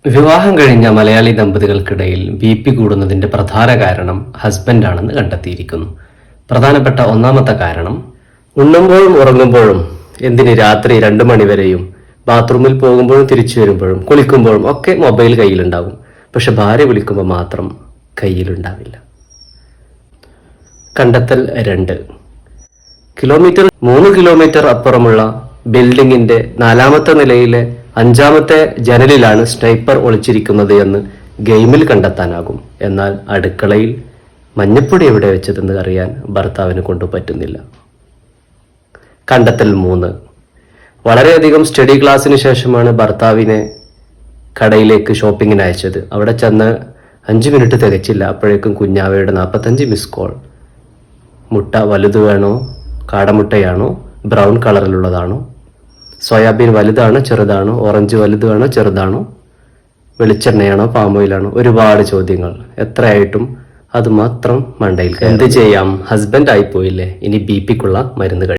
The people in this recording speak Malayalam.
വിവാഹം കഴിഞ്ഞ മലയാളി ദമ്പതികൾക്കിടയിൽ BP കൂടുന്നതിന്റെ പ്രധാന കാരണം ഹസ്ബൻഡാണെന്ന് കണ്ടെത്തിയിരിക്കുന്നു. പ്രധാനപ്പെട്ട ഒന്നാമത്തെ കാരണം, ഉണ്ണുമ്പോഴും ഉറങ്ങുമ്പോഴും, എന്തിന് രാത്രി 2 മണിവരെയും, ബാത്റൂമിൽ പോകുമ്പോഴും തിരിച്ചു വരുമ്പോഴും, കുളിക്കുമ്പോഴും ഒക്കെ മൊബൈൽ കയ്യിലുണ്ടാകും. പക്ഷെ ഭാര്യ വിളിക്കുമ്പോൾ മാത്രം കയ്യിലുണ്ടാവില്ല. കണ്ടെത്തൽ 2. 3 കിലോമീറ്റർ അപ്പുറമുള്ള ബിൽഡിങ്ങിന്റെ 4ാമത്തെ നിലയിലെ 5ാമത്തെ ജനലിലാണ് സ്നൈപ്പർ ഒളിച്ചിരിക്കുന്നത് എന്ന് ഗെയിമിൽ കണ്ടെത്താനാകും. എന്നാൽ അടുക്കളയിൽ മഞ്ഞപ്പൊടി എവിടെ വെച്ചതെന്ന് അറിയാൻ ഭർത്താവിന് കൊണ്ട് പറ്റുന്നില്ല. കണ്ടെത്തൽ 3. വളരെയധികം സ്റ്റഡി ക്ലാസ്സിന് ശേഷമാണ് ഭർത്താവിനെ കടയിലേക്ക് ഷോപ്പിങ്ങിന് അയച്ചത്. അവിടെ ചെന്ന് 5 മിനിറ്റ് തികച്ചില്ല, അപ്പോഴേക്കും കുഞ്ഞാവയുടെ 45 മിസ് കോൾ. മുട്ട വലുത് വേണോ, കാടമുട്ടയാണോ, ബ്രൗൺ കളറിലുള്ളതാണോ, സോയാബീൻ വലുതാണോ ചെറുതാണോ, ഓറഞ്ച് വലുതാണോ ചെറുതാണോ, വെളിച്ചെണ്ണയാണോ പാമോയിലാണോ, ഒരുപാട് ചോദ്യങ്ങൾ. എത്രയായിട്ടും അത് മാത്രം മണ്ടയിൽ. എന്ത് ചെയ്യാം, ഹസ്ബൻഡ് ആയിപ്പോയില്ലേ, ഇനി BP ക്കുള്ള മരുന്ന് കഴിയും.